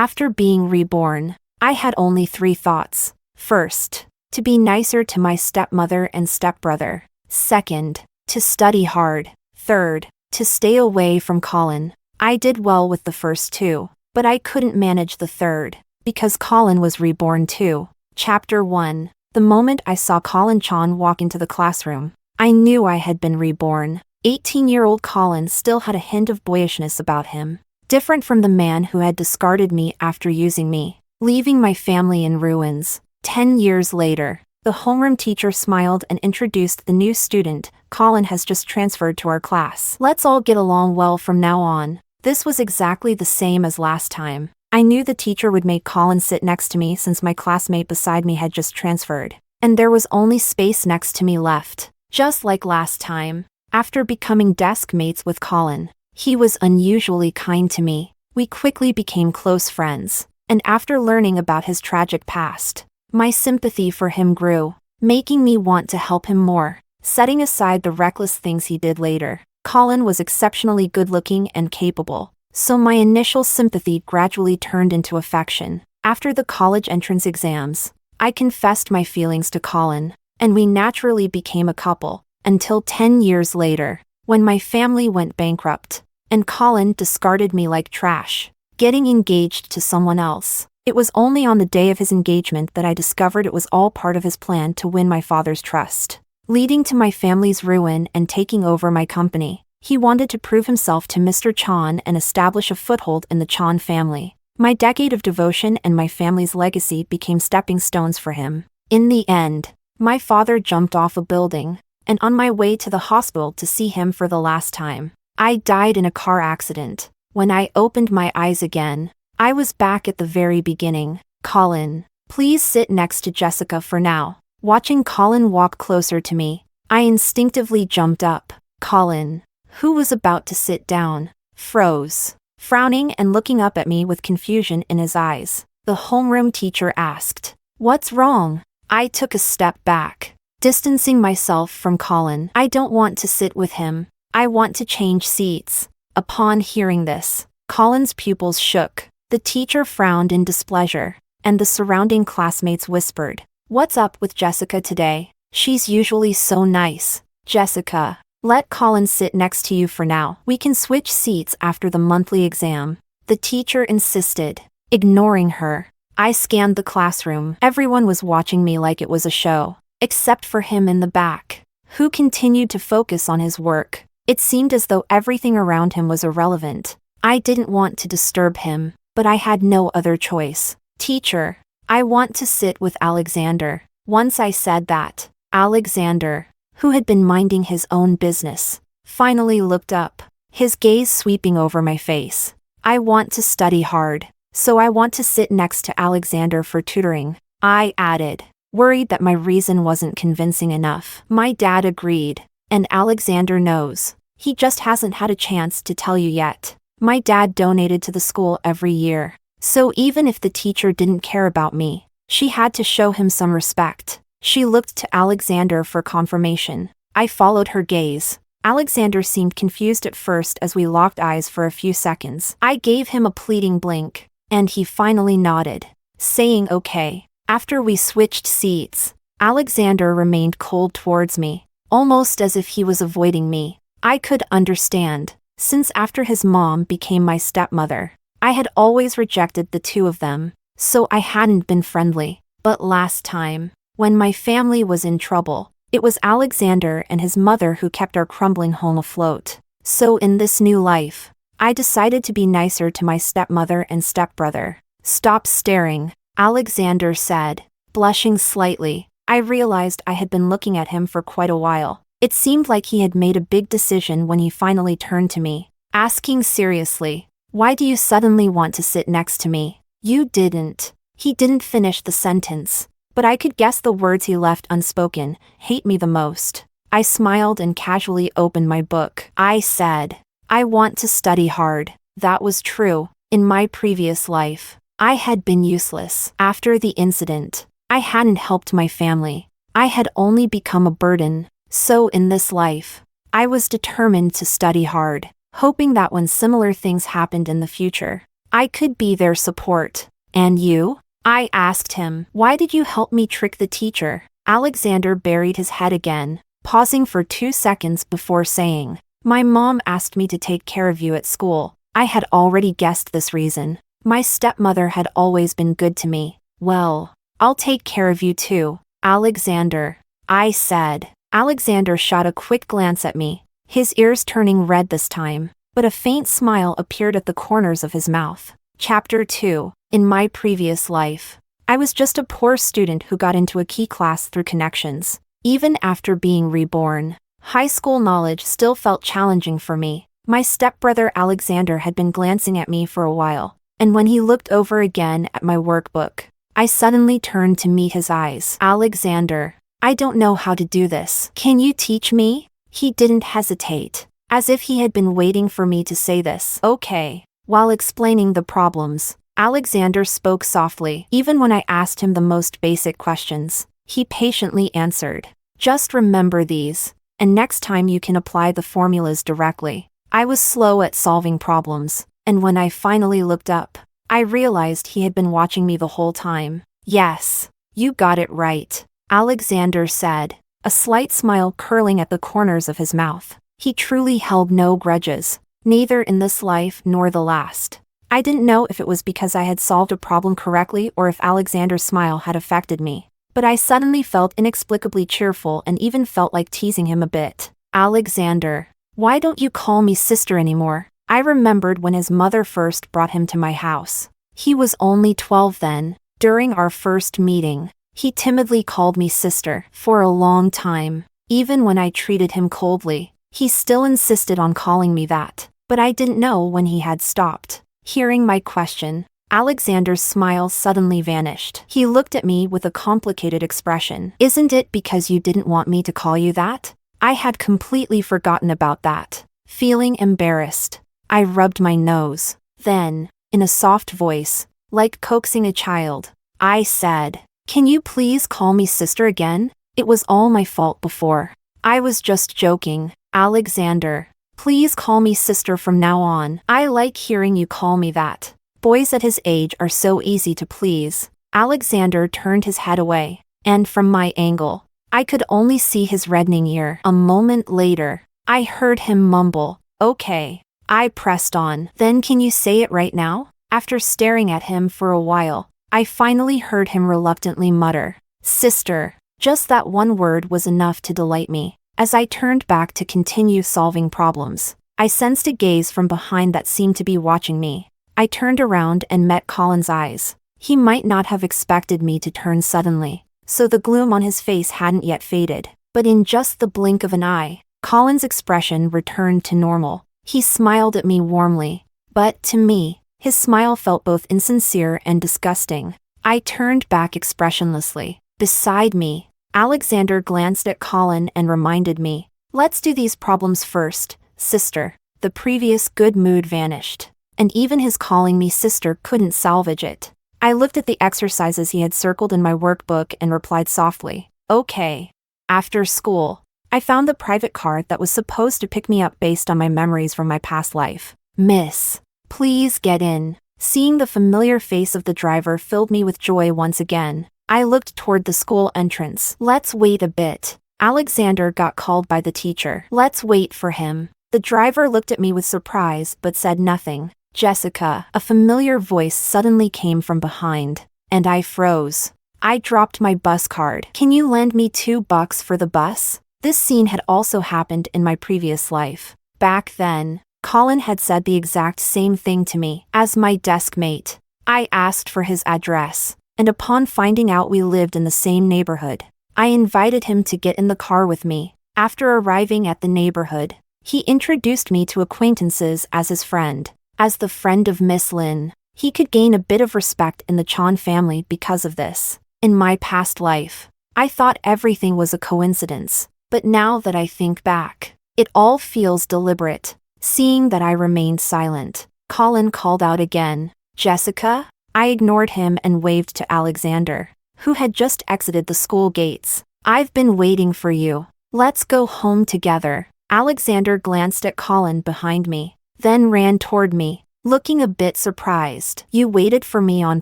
After being reborn, I had only 3 thoughts. First, to be nicer to my stepmother and stepbrother. Second, to study hard. Third, to stay away from Colin. I did well with the first 2, but I couldn't manage the third, because Colin was reborn too. Chapter 1. The moment I saw Colin Chan walk into the classroom, I knew I had been reborn. 18-year-old Colin still had a hint of boyishness about him, different from the man who had discarded me after using me, leaving my family in ruins. 10 years later, the homeroom teacher smiled and introduced the new student. Colin has just transferred to our class. Let's all get along well from now on. This was exactly the same as last time. I knew the teacher would make Colin sit next to me since my classmate beside me had just transferred, and there was only space next to me left. Just like last time, after becoming desk mates with Colin, he was unusually kind to me. We quickly became close friends, and after learning about his tragic past, my sympathy for him grew, making me want to help him more. Setting aside the reckless things he did later, Colin was exceptionally good-looking and capable, so my initial sympathy gradually turned into affection. After the college entrance exams, I confessed my feelings to Colin, and we naturally became a couple, until 10 years later, when my family went bankrupt, and Colin discarded me like trash, getting engaged to someone else. It was only on the day of his engagement that I discovered it was all part of his plan to win my father's trust, leading to my family's ruin and taking over my company. He wanted to prove himself to Mr. Chan and establish a foothold in the Chan family. My decade of devotion and my family's legacy became stepping stones for him. In the end, my father jumped off a building, and on my way to the hospital to see him for the last time, I died in a car accident. When I opened my eyes again, I was back at the very beginning. Colin, please sit next to Jessica for now. Watching Colin walk closer to me, I instinctively jumped up. Colin, who was about to sit down, froze, frowning and looking up at me with confusion in his eyes. The homeroom teacher asked, "What's wrong?" I took a step back, distancing myself from Colin. "I don't want to sit with him. I want to change seats." Upon hearing this, Colin's pupils shook. The teacher frowned in displeasure, and the surrounding classmates whispered, "What's up with Jessica today? She's usually so nice." "Jessica, let Colin sit next to you for now. We can switch seats after the monthly exam," the teacher insisted. Ignoring her, I scanned the classroom. Everyone was watching me like it was a show, except for him in the back, who continued to focus on his work. It seemed as though everything around him was irrelevant. I didn't want to disturb him, but I had no other choice. "Teacher, I want to sit with Alexander." Once I said that, Alexander, who had been minding his own business, finally looked up, his gaze sweeping over my face. "I want to study hard, so I want to sit next to Alexander for tutoring," I added, worried that my reason wasn't convincing enough. "My dad agreed, and Alexander knows. He just hasn't had a chance to tell you yet. My dad donated to the school every year, so even if the teacher didn't care about me, she had to show him some respect." She looked to Alexander for confirmation. I followed her gaze. Alexander seemed confused at first as we locked eyes for a few seconds. I gave him a pleading blink, and he finally nodded, saying okay. After we switched seats, Alexander remained cold towards me, almost as if he was avoiding me. I could understand, since after his mom became my stepmother, I had always rejected the two of them, so I hadn't been friendly. But last time, when my family was in trouble, it was Alexander and his mother who kept our crumbling home afloat. So in this new life, I decided to be nicer to my stepmother and stepbrother. "Stop staring," Alexander said, blushing slightly. I realized I had been looking at him for quite a while. It seemed like he had made a big decision when he finally turned to me, asking seriously, "Why do you suddenly want to sit next to me?" "You didn't." He didn't finish the sentence, but I could guess the words he left unspoken. "Hate me the most." I smiled and casually opened my book. I said, "I want to study hard." That was true. In my previous life, I had been useless. After the incident, I hadn't helped my family. I had only become a burden. So in this life, I was determined to study hard, hoping that when similar things happened in the future, I could be their support. And you? I asked him. Why did you help me trick the teacher? Alexander buried his head again, pausing for 2 seconds before saying, My mom asked me to take care of you at school. I had already guessed this reason. My stepmother had always been good to me. Well, I'll take care of you too, Alexander, I said. Alexander shot a quick glance at me, his ears turning red this time, but a faint smile appeared at the corners of his mouth. Chapter 2. In my previous life, I was just a poor student who got into a key class through connections. Even after being reborn, high school knowledge still felt challenging for me. My stepbrother Alexander had been glancing at me for a while, and when he looked over again at my workbook, I suddenly turned to meet his eyes. Alexander, I don't know how to do this. Can you teach me? He didn't hesitate, as if he had been waiting for me to say this. Okay. While explaining the problems, Alexander spoke softly. Even when I asked him the most basic questions, he patiently answered. Just remember these, and next time you can apply the formulas directly. I was slow at solving problems, and when I finally looked up, I realized he had been watching me the whole time. Yes, you got it right, Alexander said, a slight smile curling at the corners of his mouth. He truly held no grudges, neither in this life nor the last. I didn't know if it was because I had solved a problem correctly or if Alexander's smile had affected me, but I suddenly felt inexplicably cheerful and even felt like teasing him a bit. Alexander, why don't you call me sister anymore? I remembered when his mother first brought him to my house. He was only 12 then. During our first meeting, he timidly called me sister. For a long time, even when I treated him coldly, he still insisted on calling me that, but I didn't know when he had stopped. Hearing my question, Alexander's smile suddenly vanished. He looked at me with a complicated expression. Isn't it because you didn't want me to call you that? I had completely forgotten about that. Feeling embarrassed, I rubbed my nose. Then, in a soft voice, like coaxing a child, I said, Can you please call me sister again? It was all my fault before. I was just joking, Alexander. Please call me sister from now on. I like hearing you call me that. Boys at his age are so easy to please. Alexander turned his head away, and from my angle, I could only see his reddening ear. A moment later, I heard him mumble, Okay. I pressed on. Then can you say it right now? After staring at him for a while, I finally heard him reluctantly mutter, Sister. Just that one word was enough to delight me. As I turned back to continue solving problems, I sensed a gaze from behind that seemed to be watching me. I turned around and met Colin's eyes. He might not have expected me to turn suddenly, so the gloom on his face hadn't yet faded. But in just the blink of an eye, Colin's expression returned to normal. He smiled at me warmly, but to me, his smile felt both insincere and disgusting. I turned back expressionlessly. Beside me, Alexander glanced at Colin and reminded me, Let's do these problems first, sister. The previous good mood vanished, and even his calling me sister couldn't salvage it. I looked at the exercises he had circled in my workbook and replied softly, Okay. After school, I found the private car that was supposed to pick me up based on my memories from my past life. Miss, please get in. Seeing the familiar face of the driver filled me with joy once again. I looked toward the school entrance. Let's wait a bit. Alexander got called by the teacher. Let's wait for him. The driver looked at me with surprise but said nothing. Jessica, a familiar voice suddenly came from behind, and I froze. I dropped my bus card. Can you lend me $2 for the bus? This scene had also happened in my previous life. Back then, Colin had said the exact same thing to me as my desk mate. I asked for his address, and upon finding out we lived in the same neighborhood, I invited him to get in the car with me. After arriving at the neighborhood, he introduced me to acquaintances as his friend. As the friend of Miss Lin, he could gain a bit of respect in the Chan family because of this. In my past life, I thought everything was a coincidence, but now that I think back, it all feels deliberate. Seeing that I remained silent, Colin called out again, Jessica? I ignored him and waved to Alexander, who had just exited the school gates. I've been waiting for you. Let's go home together. Alexander glanced at Colin behind me, then ran toward me. looking a bit surprised. You waited for me on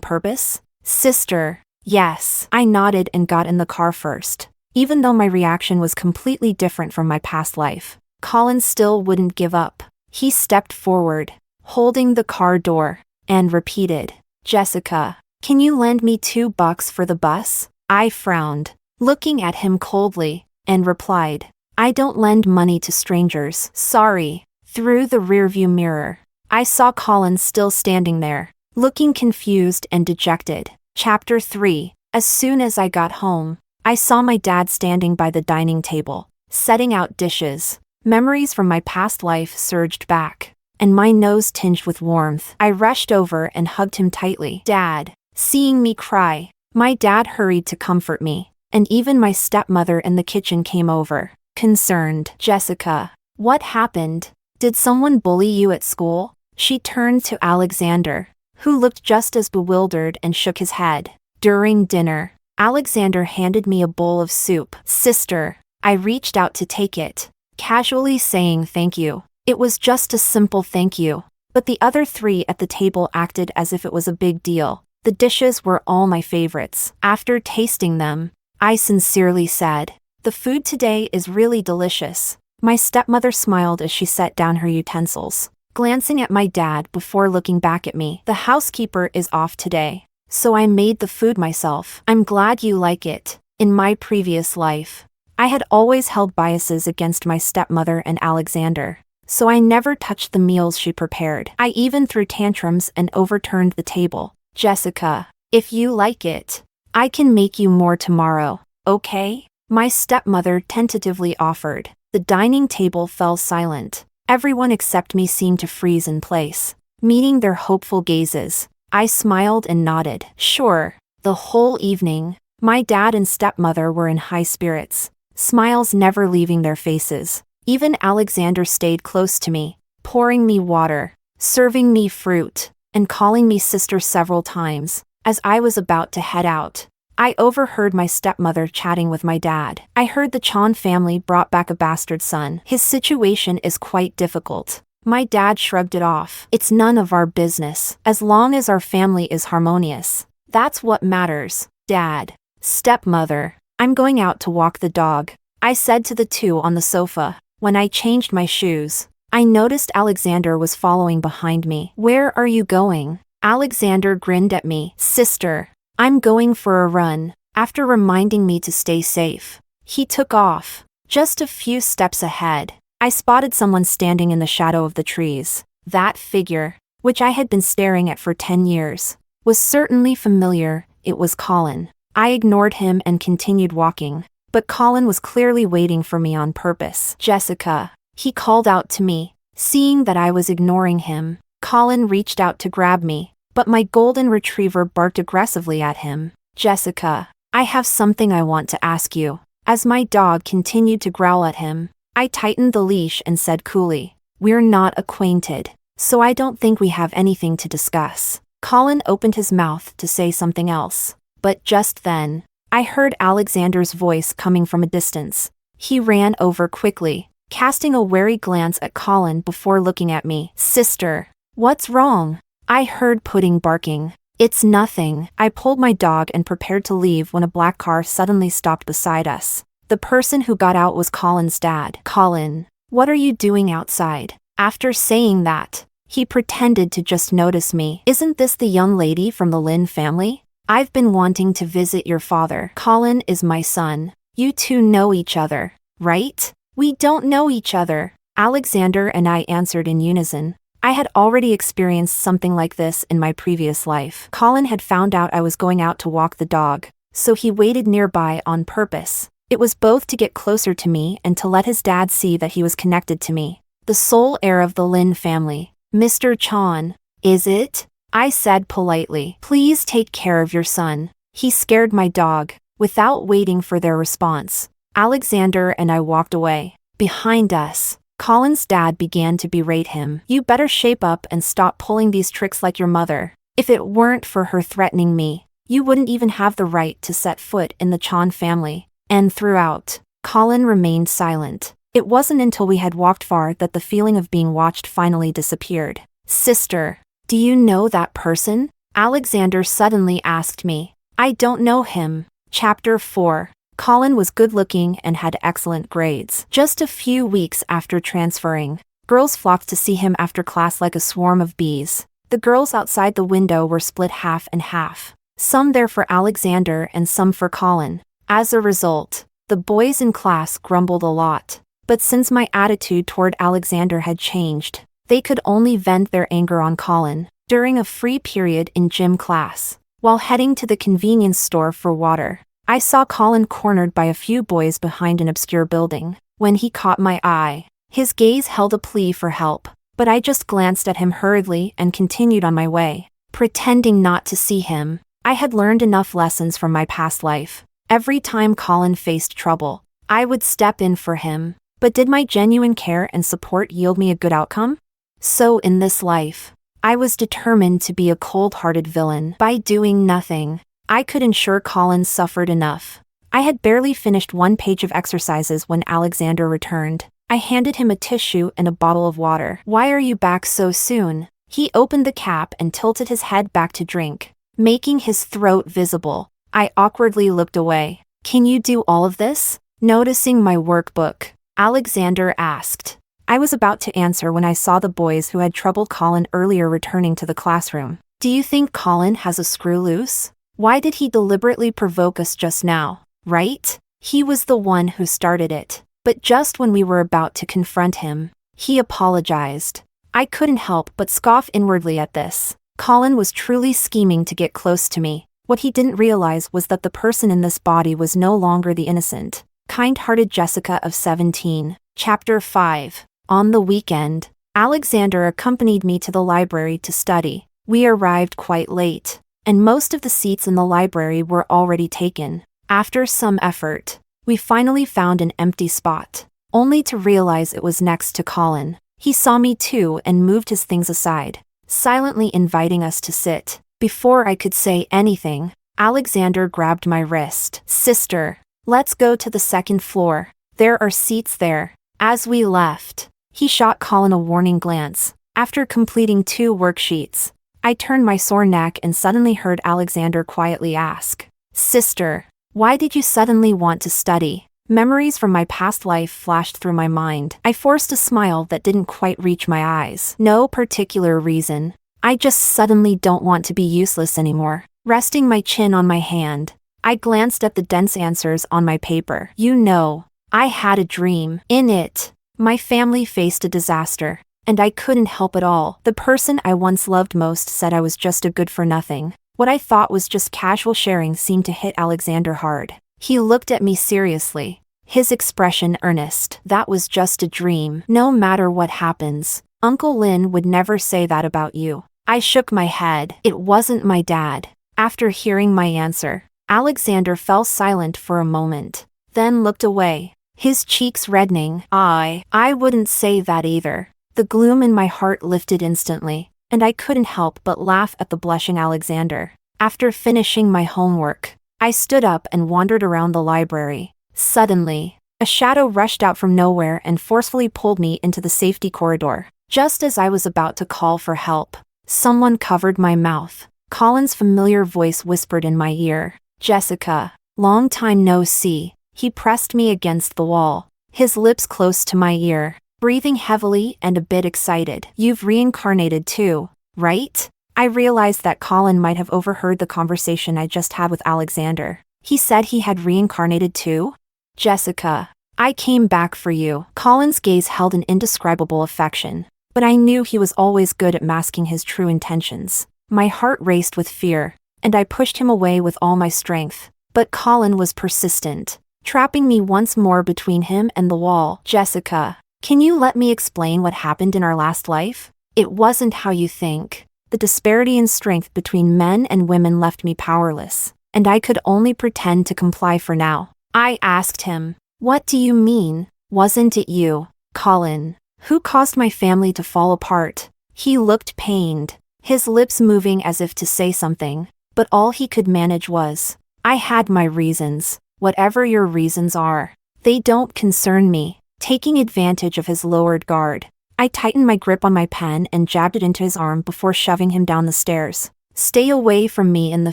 purpose? Sister. Yes. I nodded and got in the car first. Even though my reaction was completely different from my past life, Colin still wouldn't give up. He stepped forward, holding the car door, and repeated, Jessica, can you lend me $2 for the bus? I frowned, looking at him coldly, and replied, I don't lend money to strangers. Sorry. Through the rearview mirror, I saw Colin still standing there, looking confused and dejected. Chapter 3. As soon as I got home, I saw my dad standing by the dining table, setting out dishes. Memories from my past life surged back, and my nose tinged with warmth. I rushed over and hugged him tightly. Dad. Seeing me cry, my dad hurried to comfort me, and even my stepmother in the kitchen came over, concerned. Jessica, what happened? Did someone bully you at school? She turned to Alexander, who looked just as bewildered and shook his head. During dinner, Alexander handed me a bowl of soup. Sister, I reached out to take it, casually saying thank you. It was just a simple thank you, but the other three at the table acted as if it was a big deal. The dishes were all my favorites. After tasting them, I sincerely said, the food today is really delicious. My stepmother smiled as she set down her utensils, glancing at my dad before looking back at me. The housekeeper is off today, so I made the food myself. I'm glad you like it. In my previous life, I had always held biases against my stepmother and Alexander, so I never touched the meals she prepared. I even threw tantrums and overturned the table. Jessica, if you like it, I can make you more tomorrow, okay? My stepmother tentatively offered. The dining table fell silent. Everyone except me seemed to freeze in place, meeting their hopeful gazes. I smiled and nodded. Sure. The whole evening, my dad and stepmother were in high spirits, smiles never leaving their faces. Even Alexander stayed close to me, pouring me water, serving me fruit, and calling me sister several times. As I was about to head out, I overheard my stepmother chatting with my dad. I heard the Chan family brought back a bastard son. His situation is quite difficult. My dad shrugged it off. It's none of our business. As long as our family is harmonious, that's what matters. Dad. Stepmother. I'm going out to walk the dog, I said to the two on the sofa. When I changed my shoes, I noticed Alexander was following behind me. Where are you going? Alexander grinned at me. Sister, I'm going for a run. After reminding me to stay safe, he took off. Just a few steps ahead, I spotted someone standing in the shadow of the trees. That figure, which I had been staring at for 10 years, was certainly familiar. It was Colin. I ignored him and continued walking, but Colin was clearly waiting for me on purpose. Jessica, he called out to me. Seeing that I was ignoring him, Colin reached out to grab me, but my golden retriever barked aggressively at him. Jessica, I have something I want to ask you. As my dog continued to growl at him, I tightened the leash and said coolly, we're not acquainted, so I don't think we have anything to discuss. Colin opened his mouth to say something else, but just then, I heard Alexander's voice coming from a distance. He ran over quickly, casting a wary glance at Colin before looking at me. Sister, what's wrong? I heard Pudding barking. It's nothing. I pulled my dog and prepared to leave when a black car suddenly stopped beside us. The person who got out was Colin's dad. Colin, what are you doing outside? After saying that, he pretended to just notice me. Isn't this the young lady from the Lin family? I've been wanting to visit your father. Colin is my son. You two know each other, right? We don't know each other, Alexander and I answered in unison. I had already experienced something like this in my previous life. Colin had found out I was going out to walk the dog, so he waited nearby on purpose. It was both to get closer to me and to let his dad see that he was connected to me. The sole heir of the Lin family. Mr. Chan, is it? I said politely. Please take care of your son. He scared my dog. Without waiting for their response, Alexander and I walked away. Behind us, Colin's dad began to berate him. You better shape up and stop pulling these tricks like your mother. If it weren't for her threatening me, you wouldn't even have the right to set foot in the Chan family. And throughout, Colin remained silent. It wasn't until we had walked far that the feeling of being watched finally disappeared. Sister, Do you know that person? Alexander suddenly asked me. I don't know him. Chapter 4. Colin was good-looking and had excellent grades. Just a few weeks after transferring, girls flocked to see him after class like a swarm of bees. The girls outside the window were split half and half. Some there for Alexander and some for Colin. As a result, the boys in class grumbled a lot. But since my attitude toward Alexander had changed, they could only vent their anger on Colin. During a free period in gym class, while heading to the convenience store for water, I saw Colin cornered by a few boys behind an obscure building. When he caught my eye, his gaze held a plea for help, but I just glanced at him hurriedly and continued on my way, pretending not to see him. I had learned enough lessons from my past life. Every time Colin faced trouble, I would step in for him. But did my genuine care and support yield me a good outcome? So in this life, I was determined to be a cold-hearted villain. By doing nothing, I could ensure Colin suffered enough. I had barely finished one page of exercises when Alexander returned. I handed him a tissue and a bottle of water. Why are you back so soon? He opened the cap and tilted his head back to drink, making his throat visible. I awkwardly looked away. Can you do all of this? Noticing my workbook, Alexander asked. I was about to answer when I saw the boys who had troubled Colin earlier returning to the classroom. Do you think Colin has a screw loose? Why did he deliberately provoke us just now, right? He was the one who started it. But just when we were about to confront him, he apologized. I couldn't help but scoff inwardly at this. Colin was truly scheming to get close to me. What he didn't realize was that the person in this body was no longer the innocent, kind-hearted Jessica of 17. Chapter 5. On the weekend, Alexander accompanied me to the library to study. We arrived quite late, and most of the seats in the library were already taken. After some effort, we finally found an empty spot, only to realize it was next to Colin. He saw me too and moved his things aside, silently inviting us to sit. Before I could say anything, Alexander grabbed my wrist. Sister, let's go to the second floor. There are seats there. As we left, he shot Colin a warning glance. After completing 2 worksheets, I turned my sore neck and suddenly heard Alexander quietly ask, Sister, why did you suddenly want to study? Memories from my past life flashed through my mind. I forced a smile that didn't quite reach my eyes. No particular reason. I just suddenly don't want to be useless anymore. Resting my chin on my hand, I glanced at the dense answers on my paper. You know, I had a dream. In it, my family faced a disaster, and I couldn't help it all. The person I once loved most said I was just a good-for-nothing. What I thought was just casual sharing seemed to hit Alexander hard. He looked at me seriously, his expression earnest. That was just a dream. No matter what happens, Uncle Lin would never say that about you. I shook my head. It wasn't my dad. After hearing my answer, Alexander fell silent for a moment, then looked away, his cheeks reddening. I wouldn't say that either. The gloom in my heart lifted instantly, and I couldn't help but laugh at the blushing Alexander. After finishing my homework, I stood up and wandered around the library. Suddenly, a shadow rushed out from nowhere and forcefully pulled me into the safety corridor. Just as I was about to call for help, someone covered my mouth. Colin's familiar voice whispered in my ear, Jessica, long time no see. He pressed me against the wall, his lips close to my ear, breathing heavily and a bit excited. You've reincarnated too, right? I realized that Colin might have overheard the conversation I just had with Alexander. He said he had reincarnated too? Jessica, I came back for you. Colin's gaze held an indescribable affection, but I knew he was always good at masking his true intentions. My heart raced with fear, and I pushed him away with all my strength. But Colin was persistent, trapping me once more between him and the wall. Jessica, can you let me explain what happened in our last life? It wasn't how you think. The disparity in strength between men and women left me powerless, and I could only pretend to comply for now. I asked him, what do you mean? Wasn't it you, Colin, who caused my family to fall apart? He looked pained, his lips moving as if to say something, but all he could manage was, I had my reasons. Whatever your reasons are, they don't concern me. Taking advantage of his lowered guard, I tightened my grip on my pen and jabbed it into his arm before shoving him down the stairs. Stay away from me in the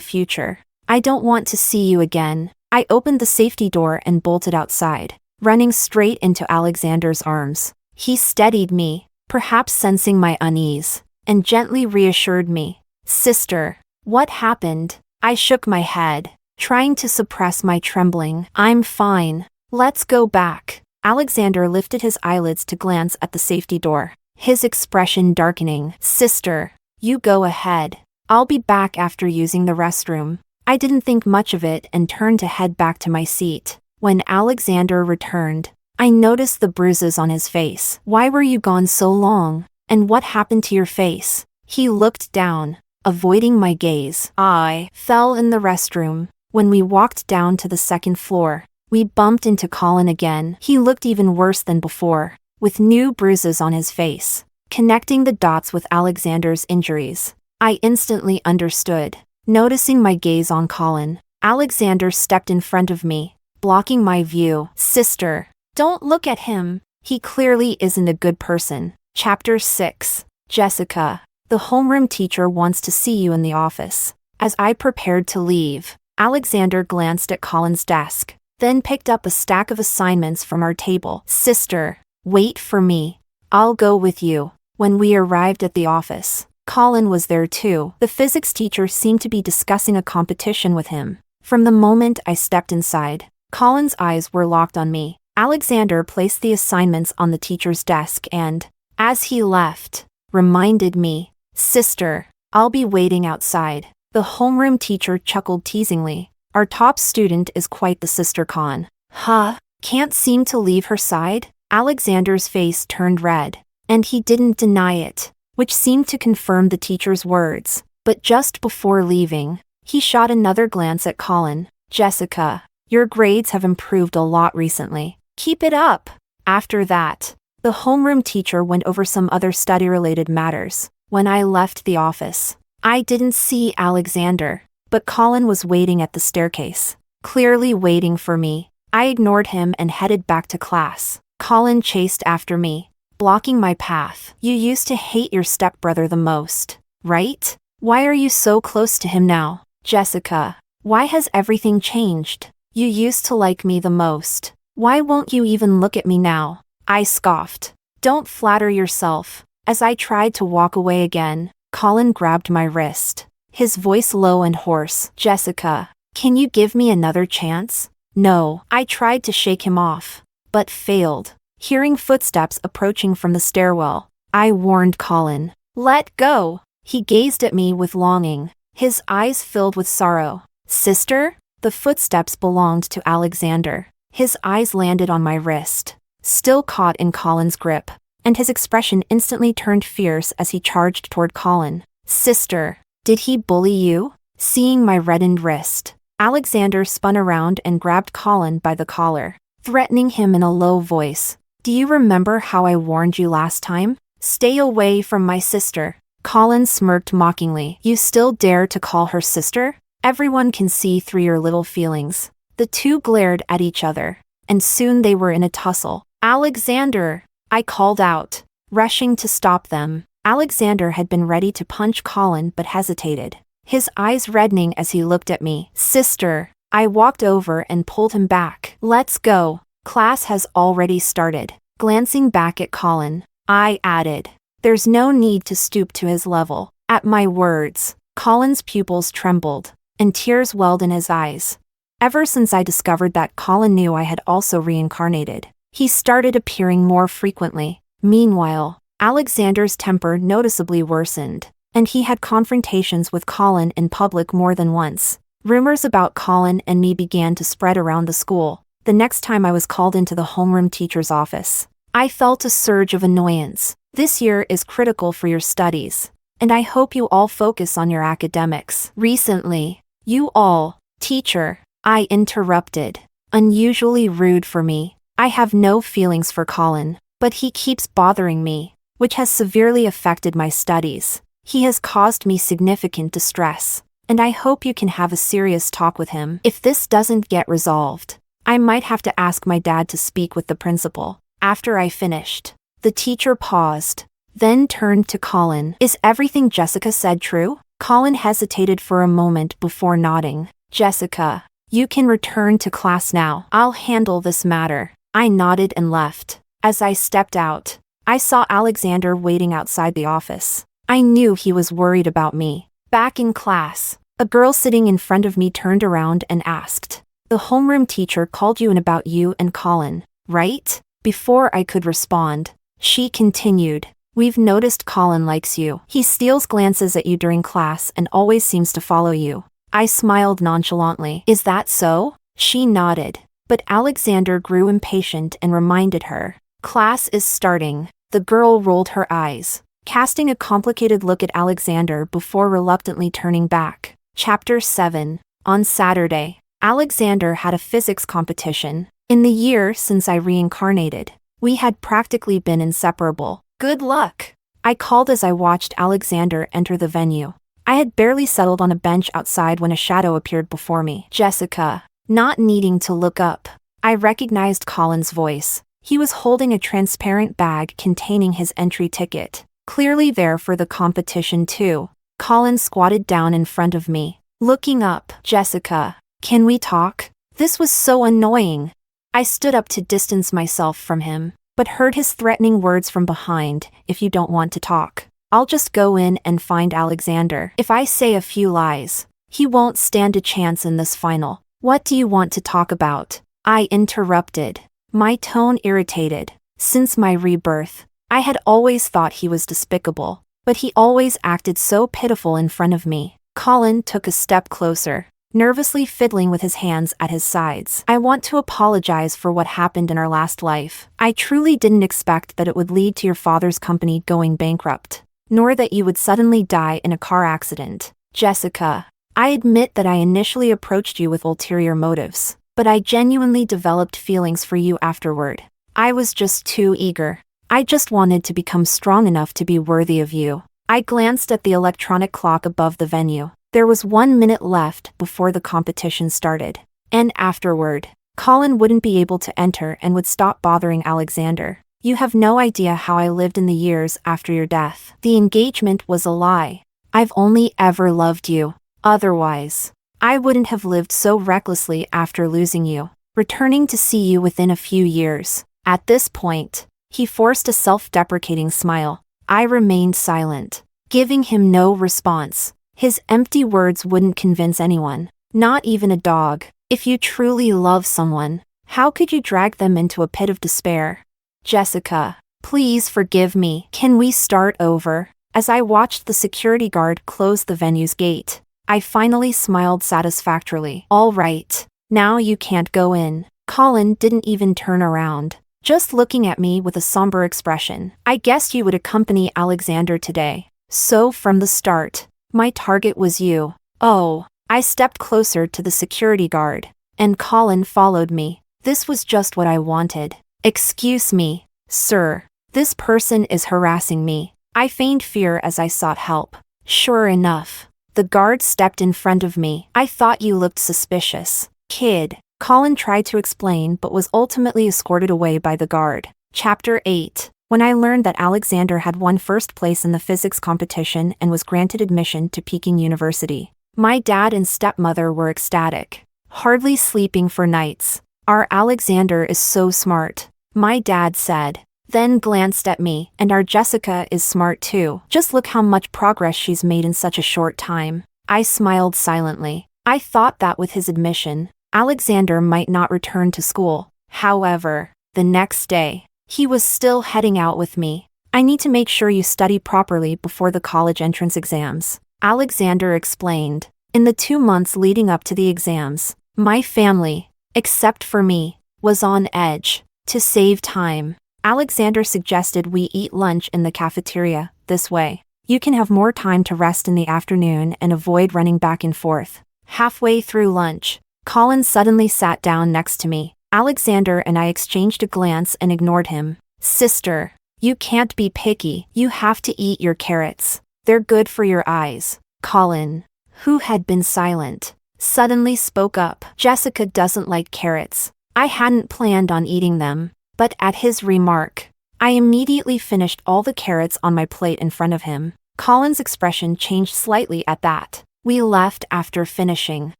future. I don't want to see you again. I opened the safety door and bolted outside, running straight into Alexander's arms. He steadied me, perhaps sensing my unease, and gently reassured me. Sister, what happened? I shook my head, trying to suppress my trembling. I'm fine. Let's go back. Alexander lifted his eyelids to glance at the safety door, his expression darkening. Sister, you go ahead. I'll be back after using the restroom. I didn't think much of it and turned to head back to my seat. When Alexander returned, I noticed the bruises on his face. Why were you gone so long? And what happened to your face? He looked down, avoiding my gaze. I fell in the restroom. When we walked down to the second floor, we bumped into Colin again. He looked even worse than before, with new bruises on his face. Connecting the dots with Alexander's injuries, I instantly understood. Noticing my gaze on Colin, Alexander stepped in front of me, blocking my view. Sister, don't look at him. He clearly isn't a good person. Chapter 6. Jessica, the homeroom teacher wants to see you in the office. As I prepared to leave, Alexander glanced at Colin's desk, then picked up a stack of assignments from our table. Sister, wait for me. I'll go with you. When we arrived at the office, Colin was there too. The physics teacher seemed to be discussing a competition with him. From the moment I stepped inside, Colin's eyes were locked on me. Alexander placed the assignments on the teacher's desk and, as he left, reminded me, Sister, I'll be waiting outside. The homeroom teacher chuckled teasingly. Our top student is quite the sister con. Huh? Can't seem to leave her side? Alexander's face turned red, and he didn't deny it, which seemed to confirm the teacher's words. But just before leaving, he shot another glance at Colin. Jessica, your grades have improved a lot recently. Keep it up. After that, the homeroom teacher went over some other study-related matters. When I left the office, I didn't see Alexander, but Colin was waiting at the staircase, clearly waiting for me. I ignored him and headed back to class. Colin chased after me, blocking my path. You used to hate your stepbrother the most, right? Why are you so close to him now? Jessica, why has everything changed? You used to like me the most. Why won't you even look at me now? I scoffed. Don't flatter yourself. As I tried to walk away again, Colin grabbed my wrist, his voice low and hoarse. Jessica, can you give me another chance? No. I tried to shake him off, but failed. Hearing footsteps approaching from the stairwell, I warned Colin. Let go. He gazed at me with longing, his eyes filled with sorrow. Sister? The footsteps belonged to Alexander. His eyes landed on my wrist, still caught in Colin's grip, and his expression instantly turned fierce as he charged toward Colin. Sister, did he bully you? Seeing my reddened wrist, Alexander spun around and grabbed Colin by the collar, threatening him in a low voice. Do you remember how I warned you last time? Stay away from my sister. Colin smirked mockingly. You still dare to call her sister? Everyone can see through your little feelings. The two glared at each other, and soon they were in a tussle. Alexander! I called out, rushing to stop them. Alexander had been ready to punch Colin but hesitated, his eyes reddening as he looked at me. Sister! I walked over and pulled him back. Let's go. Class has already started. Glancing back at Colin, I added, there's no need to stoop to his level. At my words, Colin's pupils trembled, and tears welled in his eyes. Ever since I discovered that Colin knew I had also reincarnated, he started appearing more frequently. Meanwhile, Alexander's temper noticeably worsened, and he had confrontations with Colin in public more than once. Rumors about Colin and me began to spread around the school. The next time I was called into the homeroom teacher's office, I felt a surge of annoyance. This year is critical for your studies, and I hope you all focus on your academics. Recently, you all, teacher, I interrupted. Unusually rude for me. I have no feelings for Colin, but he keeps bothering me, which has severely affected my studies. He has caused me significant distress, and I hope you can have a serious talk with him. If this doesn't get resolved, I might have to ask my dad to speak with the principal. After I finished, The teacher paused, then turned to Colin. Is everything Jessica said true? Colin hesitated for a moment before nodding. Jessica, you can return to class now. I'll handle this matter. I nodded and left. As I stepped out, I saw Alexander waiting outside the office. I knew he was worried about me. Back in class, a girl sitting in front of me turned around and asked, "The homeroom teacher called you in about you and Colin, right?" Before I could respond, she continued, "We've noticed Colin likes you. He steals glances at you during class and always seems to follow you." I smiled nonchalantly. "Is that so?" She nodded, but Alexander grew impatient and reminded her. "Class is starting." The girl rolled her eyes, casting a complicated look at Alexander before reluctantly turning back. Chapter 7. On Saturday, Alexander had a physics competition. In the year since I reincarnated, we had practically been inseparable. "Good luck," I called as I watched Alexander enter the venue. I had barely settled on a bench outside when a shadow appeared before me. "Jessica." Not needing to look up, I recognized Colin's voice. He was holding a transparent bag containing his entry ticket, clearly there for the competition too. Colin squatted down in front of me, looking up. "Jessica, can we talk?" This was so annoying. I stood up to distance myself from him, but heard his threatening words from behind. "If you don't want to talk, I'll just go in and find Alexander. If I say a few lies, he won't stand a chance in this final." "What do you want to talk about?" I interrupted, my tone irritated. Since my rebirth, I had always thought he was despicable, but he always acted so pitiful in front of me. Colin took a step closer, nervously fiddling with his hands at his sides. "I want to apologize for what happened in our last life. I truly didn't expect that it would lead to your father's company going bankrupt, nor that you would suddenly die in a car accident. Jessica, I admit that I initially approached you with ulterior motives, but I genuinely developed feelings for you afterward. I was just too eager. I just wanted to become strong enough to be worthy of you." I glanced at the electronic clock above the venue. There was 1 minute left before the competition started. And afterward, Colin wouldn't be able to enter and would stop bothering Alexander. "You have no idea how I lived in the years after your death. The engagement was a lie. I've only ever loved you. Otherwise, I wouldn't have lived so recklessly after losing you, returning to see you within a few years." At this point, he forced a self-deprecating smile. I remained silent, giving him no response. His empty words wouldn't convince anyone, not even a dog. If you truly love someone, how could you drag them into a pit of despair? "Jessica, please forgive me. Can we start over?" As I watched the security guard close the venue's gate, I finally smiled satisfactorily. "All right, now you can't go in." Colin didn't even turn around, just looking at me with a somber expression. "I guessed you would accompany Alexander today. So from the start, my target was you." "Oh." I stepped closer to the security guard, and Colin followed me. This was just what I wanted. "Excuse me, sir. This person is harassing me." I feigned fear as I sought help. Sure enough, the guard stepped in front of me. "I thought you looked suspicious, kid." Colin tried to explain but was ultimately escorted away by the guard. Chapter 8. When I learned that Alexander had won first place in the physics competition and was granted admission to Peking University, my dad and stepmother were ecstatic, hardly sleeping for nights. "Our Alexander is so smart," my dad said, then glanced at me. "And our Jessica is smart too. Just look how much progress she's made in such a short time." I smiled silently. I thought that with his admission, Alexander might not return to school. However, the next day, he was still heading out with me. "I need to make sure you study properly before the college entrance exams," Alexander explained. In the 2 months leading up to the exams, my family, except for me, was on edge. To save time, Alexander suggested we eat lunch in the cafeteria. This way, you can have more time to rest in the afternoon and avoid running back and forth. Halfway through lunch, Colin suddenly sat down next to me. Alexander and I exchanged a glance and ignored him. "Sister, you can't be picky. You have to eat your carrots. They're good for your eyes." Colin, who had been silent, suddenly spoke up. "Jessica doesn't like carrots." I hadn't planned on eating them, but at his remark, I immediately finished all the carrots on my plate in front of him. Colin's expression changed slightly at that. We left after finishing,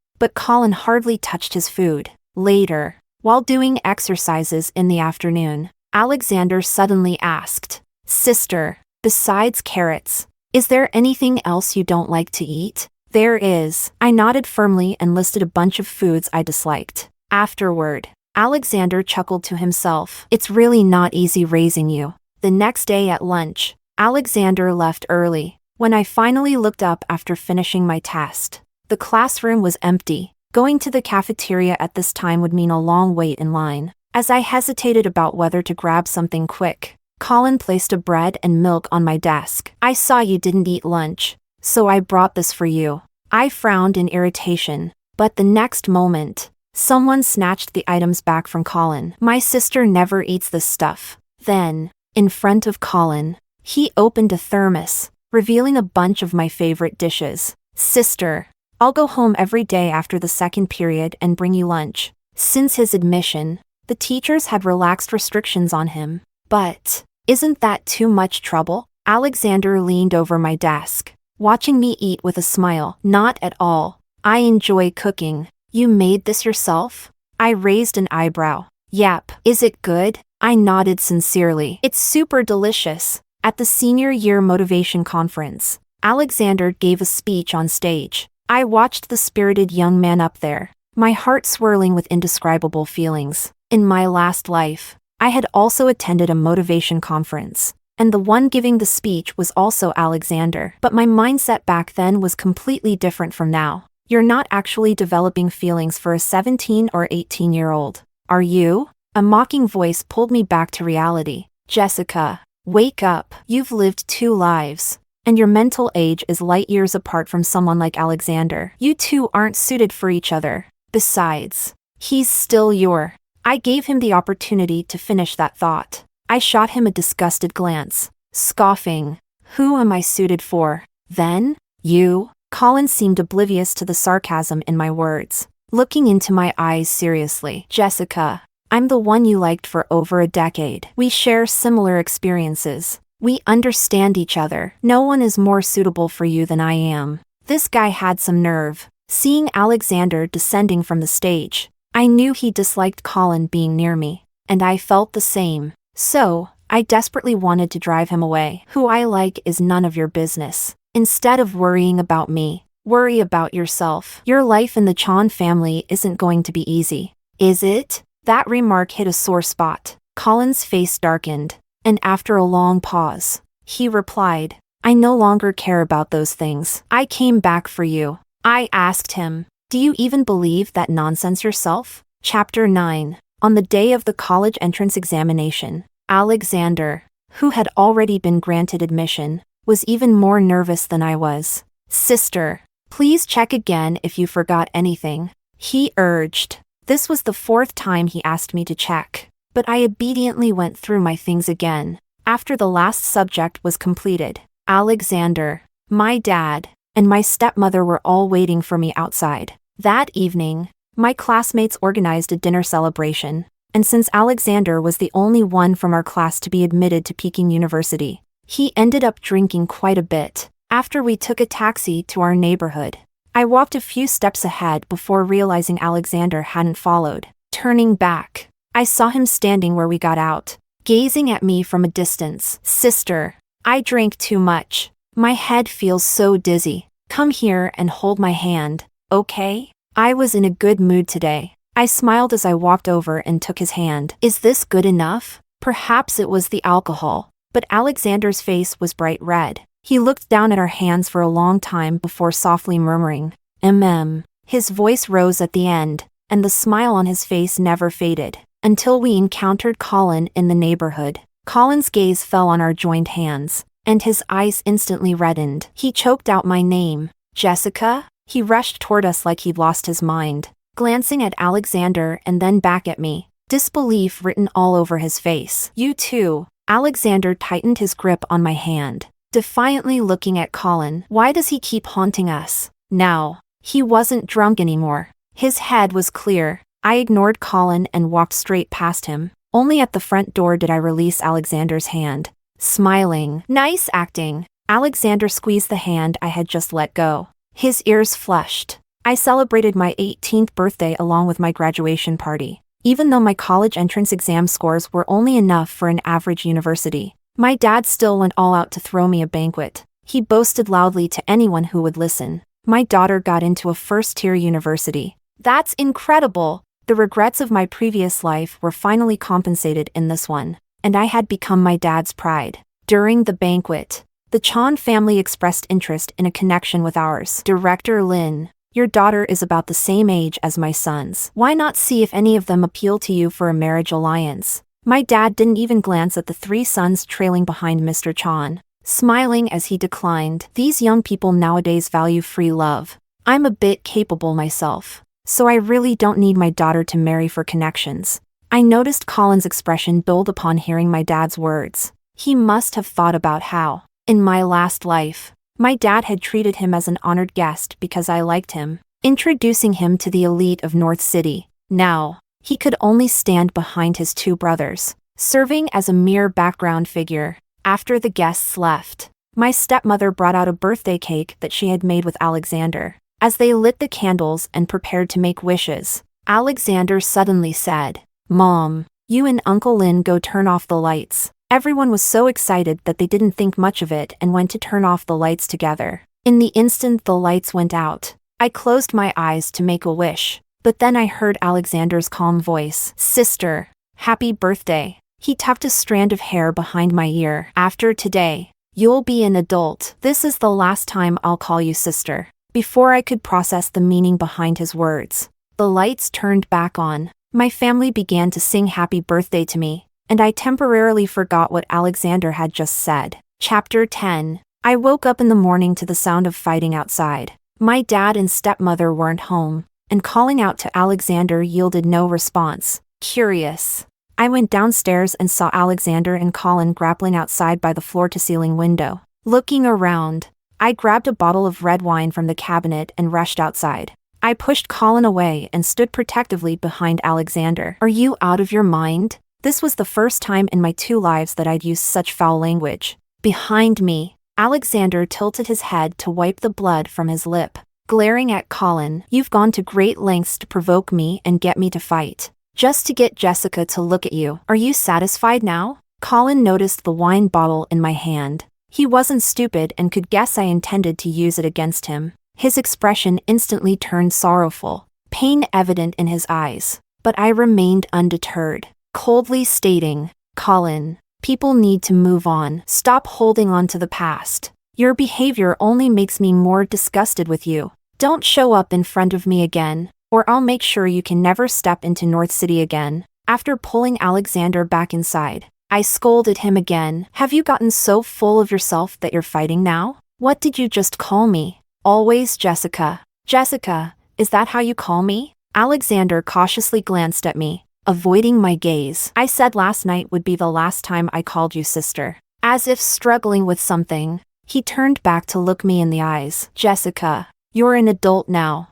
but Colin hardly touched his food. Later, while doing exercises in the afternoon, Alexander suddenly asked, "Sister, besides carrots, is there anything else you don't like to eat?" "There is." I nodded firmly and listed a bunch of foods I disliked. Afterward, Alexander chuckled to himself. "It's really not easy raising you." The next day at lunch, Alexander left early. When I finally looked up after finishing my test, the classroom was empty. Going to the cafeteria at this time would mean a long wait in line. As I hesitated about whether to grab something quick, Colin placed a bread and milk on my desk. "I saw you didn't eat lunch, so I brought this for you." I frowned in irritation, but the next moment, someone snatched the items back from Colin. "My sister never eats this stuff." Then, in front of Colin, he opened a thermos, revealing a bunch of my favorite dishes. "Sister, I'll go home every day after the second period and bring you lunch." Since his admission, the teachers had relaxed restrictions on him. But, isn't that too much trouble? Alexander leaned over my desk, watching me eat with a smile. "Not at all. I enjoy cooking." "You made this yourself?" I raised an eyebrow. "Yep." "Is it good?" I nodded sincerely. "It's super delicious." At the senior year motivation conference, Alexander gave a speech on stage. I watched the spirited young man up there, my heart swirling with indescribable feelings. In my last life, I had also attended a motivation conference, and the one giving the speech was also Alexander. But my mindset back then was completely different from now. You're not actually developing feelings for a 17 or 18-year-old, are you? A mocking voice pulled me back to reality. "Jessica, wake up. You've lived 2 lives. And your mental age is light years apart from someone like Alexander. You two aren't suited for each other. Besides, he's still your..." I gave him the opportunity to finish that thought. I shot him a disgusted glance, scoffing. "Who am I suited for? Then? You?" Colin seemed oblivious to the sarcasm in my words, looking into my eyes seriously. "Jessica, I'm the one you liked for over a decade. We share similar experiences. We understand each other. No one is more suitable for you than I am." This guy had some nerve. Seeing Alexander descending from the stage, I knew he disliked Colin being near me, and I felt the same. So, I desperately wanted to drive him away. "Who I like is none of your business. Instead of worrying about me, worry about yourself. Your life in the Chan family isn't going to be easy, is it?" That remark hit a sore spot. Colin's face darkened, and after a long pause, he replied, "I no longer care about those things. I came back for you." I asked him, "Do you even believe that nonsense yourself?" Chapter 9. On the day of the college entrance examination, Alexander, who had already been granted admission, was even more nervous than I was. "Sister, please check again if you forgot anything," he urged. This was the 4th time he asked me to check, but I obediently went through my things again. After the last subject was completed, Alexander, my dad, and my stepmother were all waiting for me outside. That evening, my classmates organized a dinner celebration, and since Alexander was the only one from our class to be admitted to Peking University, he ended up drinking quite a bit. After we took a taxi to our neighborhood, I walked a few steps ahead before realizing Alexander hadn't followed. Turning back, I saw him standing where we got out, gazing at me from a distance. "Sister, I drank too much. My head feels so dizzy. Come here and hold my hand, okay?" I was in a good mood today. I smiled as I walked over and took his hand. "Is this good enough?" Perhaps it was the alcohol, but Alexander's face was bright red. He looked down at our hands for a long time before softly murmuring, "Mm." His voice rose at the end, and the smile on his face never faded, until we encountered Colin in the neighborhood. Colin's gaze fell on our joined hands, and his eyes instantly reddened. He choked out my name. "Jessica?" He rushed toward us like he'd lost his mind, glancing at Alexander and then back at me, disbelief written all over his face. "You too." Alexander tightened his grip on my hand, defiantly looking at Colin. Why does he keep haunting us? Now, he wasn't drunk anymore. His head was clear. I ignored Colin and walked straight past him, Only at the front door did I release Alexander's hand. Smiling. Nice acting. Alexander squeezed the hand I had just let go. His ears flushed. I celebrated my 18th birthday along with my graduation party. Even though my college entrance exam scores were only enough for an average university, my dad still went all out to throw me a banquet. He boasted loudly to anyone who would listen. My daughter got into a first-tier university. That's incredible! The regrets of my previous life were finally compensated in this one, and I had become my dad's pride. During the banquet, the Chan family expressed interest in a connection with ours. Director Lin, your daughter is about the same age as my sons. Why not see if any of them appeal to you for a marriage alliance? My dad didn't even glance at the 3 sons trailing behind Mr. Chan, smiling as he declined. These young people nowadays value free love. I'm a bit capable myself, so I really don't need my daughter to marry for connections. I noticed Colin's expression build upon hearing my dad's words. He must have thought about how, in my last life, my dad had treated him as an honored guest because I liked him, introducing him to the elite of North City. Now, he could only stand behind his 2 brothers, serving as a mere background figure. After the guests left, my stepmother brought out a birthday cake that she had made with Alexander. As they lit the candles and prepared to make wishes, Alexander suddenly said, "Mom, you and Uncle Lin go turn off the lights." Everyone was so excited that they didn't think much of it and went to turn off the lights together. In the instant the lights went out, I closed my eyes to make a wish, but then I heard Alexander's calm voice, "Sister, happy birthday." He tucked a strand of hair behind my ear. "After today, you'll be an adult. This is the last time I'll call you sister." Before I could process the meaning behind his words, the lights turned back on. My family began to sing happy birthday to me, and I temporarily forgot what Alexander had just said. Chapter 10. I woke up in the morning to the sound of fighting outside. My dad and stepmother weren't home, and calling out to Alexander yielded no response. Curious, I went downstairs and saw Alexander and Colin grappling outside by the floor-to-ceiling window. Looking around, I grabbed a bottle of red wine from the cabinet and rushed outside. I pushed Colin away and stood protectively behind Alexander. "Are you out of your mind?" This was the first time in my 2 lives that I'd used such foul language. Behind me, Alexander tilted his head to wipe the blood from his lip. Glaring at Colin, "You've gone to great lengths to provoke me and get me to fight, just to get Jessica to look at you. Are you satisfied now?" Colin noticed the wine bottle in my hand. He wasn't stupid and could guess I intended to use it against him. His expression instantly turned sorrowful, pain evident in his eyes, but I remained undeterred, coldly stating, "Colin, people need to move on. Stop holding on to the past. Your behavior only makes me more disgusted with you. Don't show up in front of me again, or I'll make sure you can never step into North City again." After pulling Alexander back inside, I scolded him again. "Have you gotten so full of yourself that you're fighting now? What did you just call me?" "Always Jessica." "Jessica, is that how you call me?" Alexander cautiously glanced at me, avoiding my gaze. "I said last night would be the last time I called you sister." As if struggling with something, he turned back to look me in the eyes. "Jessica, you're an adult now.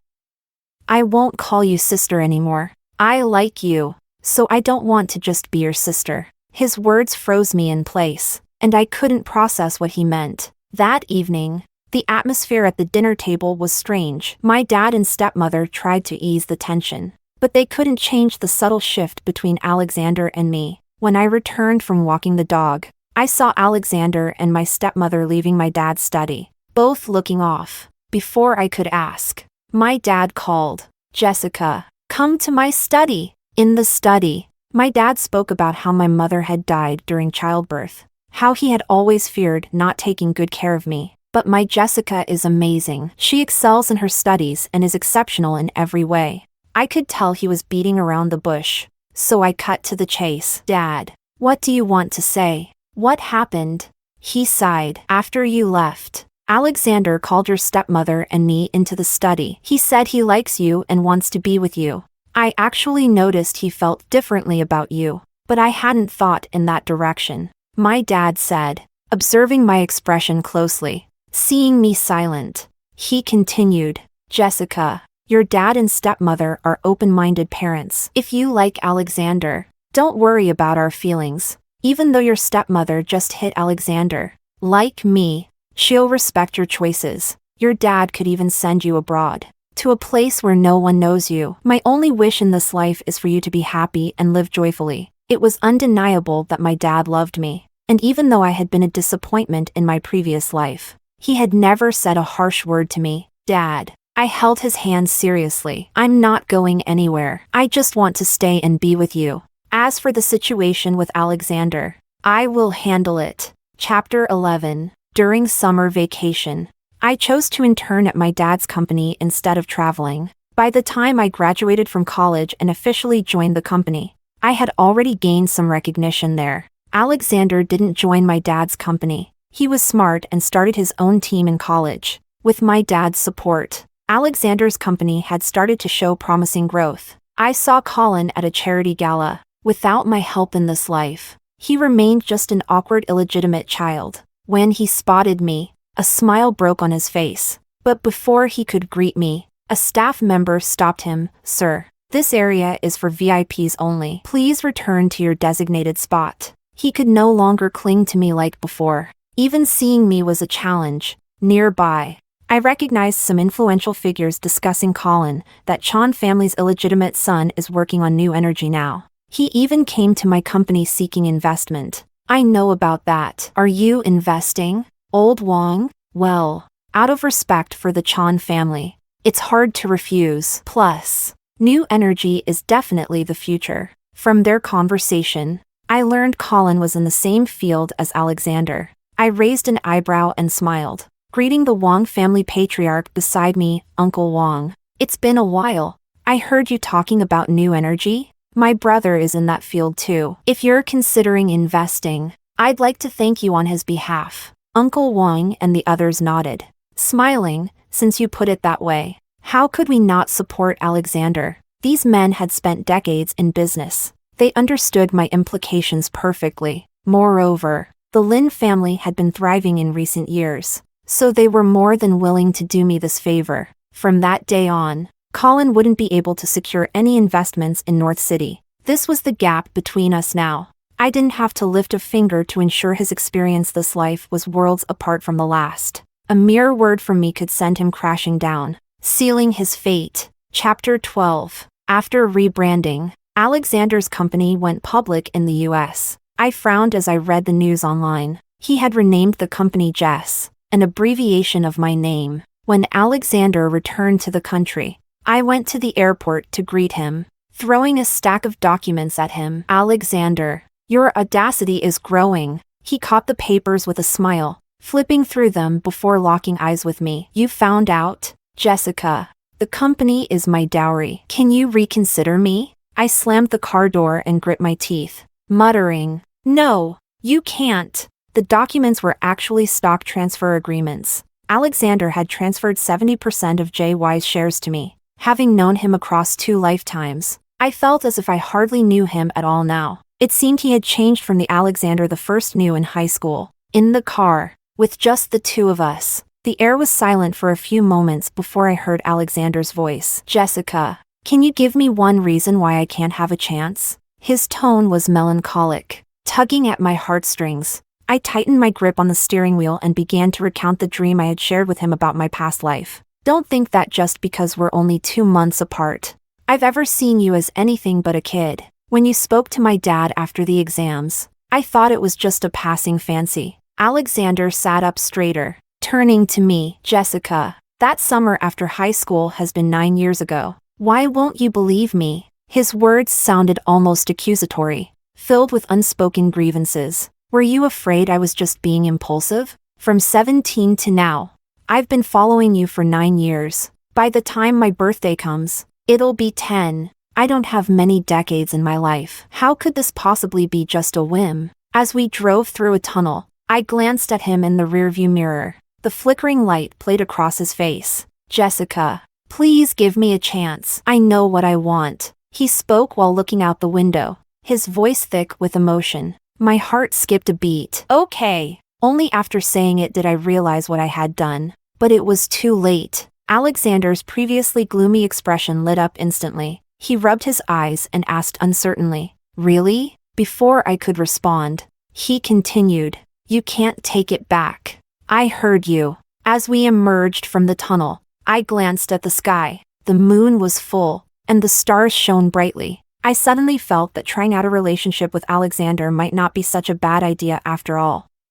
I won't call you sister anymore. I like you, so I don't want to just be your sister." His words froze me in place, and I couldn't process what he meant. That evening, the atmosphere at the dinner table was strange. My dad and stepmother tried to ease the tension, but they couldn't change the subtle shift between Alexander and me. When I returned from walking the dog, I saw Alexander and my stepmother leaving my dad's study, both looking off. Before I could ask, my dad called, "Jessica, come to my study." In the study, my dad spoke about how my mother had died during childbirth, how he had always feared not taking good care of me. "But my Jessica is amazing. She excels in her studies and is exceptional in every way." I could tell he was beating around the bush, so I cut to the chase. "Dad, what do you want to say? What happened?" He sighed. "After you left, Alexander called your stepmother and me into the study. He said he likes you and wants to be with you. I actually noticed he felt differently about you, but I hadn't thought in that direction," my dad said, observing my expression closely. Seeing me silent, he continued, "Jessica, your dad and stepmother are open-minded parents. If you like Alexander, Don't worry about our feelings. Even though your stepmother just hit Alexander. Like me, she'll respect your choices. Your dad could even send you abroad. To a place where no one knows you. My only wish in this life is for you to be happy and live joyfully. It was undeniable that my dad loved me. And even though I had been a disappointment in my previous life, he had never said a harsh word to me. Dad. I held his hand seriously. I'm not going anywhere. I just want to stay and be with you. As for the situation with Alexander, I will handle it. Chapter 11. During summer vacation, I chose to intern at my dad's company instead of traveling. By the time I graduated from college and officially joined the company, I had already gained some recognition there. Alexander didn't join my dad's company. He was smart and started his own team in college. With my dad's support, Alexander's company had started to show promising growth. I saw Colin at a charity gala. Without my help in this life, he remained just an awkward, illegitimate child. When he spotted me, a smile broke on his face. But before he could greet me, a staff member stopped him. Sir, this area is for VIPs only. Please return to your designated spot. He could no longer cling to me like before. Even seeing me was a challenge. Nearby, I recognized some influential figures discussing Colin, that Chan family's illegitimate son is working on new energy now. He even came to my company seeking investment. I know about that. Are you investing? Old Wong? Well, out of respect for the Chan family, it's hard to refuse. Plus, new energy is definitely the future. From their conversation, I learned Colin was in the same field as Alexander. I raised an eyebrow and smiled, greeting the Wong family patriarch beside me, Uncle Wong. It's been a while. I heard you talking about new energy. My brother is in that field too. If you're considering investing, I'd like to thank you on his behalf. Uncle Wong and the others nodded, smiling. Since you put it that way, how could we not support Alexander? These men had spent decades in business. They understood my implications perfectly. Moreover, the Lin family had been thriving in recent years, so they were more than willing to do me this favor. From that day on, Colin wouldn't be able to secure any investments in North City. This was the gap between us now. I didn't have to lift a finger to ensure his experience this life was worlds apart from the last. A mere word from me could send him crashing down, sealing his fate. Chapter 12. After rebranding, Alexander's company went public in the US. I frowned as I read the news online. He had renamed the company Jess, an abbreviation of my name. When Alexander returned to the country, I went to the airport to greet him, throwing a stack of documents at him. Alexander, your audacity is growing. He caught the papers with a smile, flipping through them before locking eyes with me. You found out? Jessica, the company is my dowry. Can you reconsider me? I slammed the car door and grit my teeth, muttering, no, you can't. The documents were actually stock transfer agreements. Alexander had transferred 70% of JY's shares to me. Having known him across 2 lifetimes, I felt as if I hardly knew him at all now. It seemed he had changed from the Alexander the first knew in high school. In the car, with just the two of us, the air was silent for a few moments before I heard Alexander's voice. Jessica, can you give me one reason why I can't have a chance? His tone was melancholic, tugging at my heartstrings. I tightened my grip on the steering wheel and began to recount the dream I had shared with him about my past life. Don't think that just because we're only 2 months apart, I've ever seen you as anything but a kid. When you spoke to my dad after the exams, I thought it was just a passing fancy. Alexander sat up straighter, turning to me. Jessica, that summer after high school has been 9 years ago. Why won't you believe me? His words sounded almost accusatory, filled with unspoken grievances. Were you afraid I was just being impulsive? From 17 to now, I've been following you for 9 years. By the time my birthday comes, it'll be 10. I don't have many decades in my life. How could this possibly be just a whim? As we drove through a tunnel, I glanced at him in the rearview mirror. The flickering light played across his face. Jessica, please give me a chance. I know what I want. He spoke while looking out the window, his voice thick with emotion. My heart skipped a beat. Okay. Only after saying it did I realize what I had done. But it was too late. Alexander's previously gloomy expression lit up instantly. He rubbed his eyes and asked uncertainly, Really? Before I could respond, he continued, you can't take it back. I heard you. As we emerged from the tunnel, I glanced at the sky. The moon was full, and the stars shone brightly. I suddenly felt that trying out a relationship with Alexander might not be such a bad idea after all.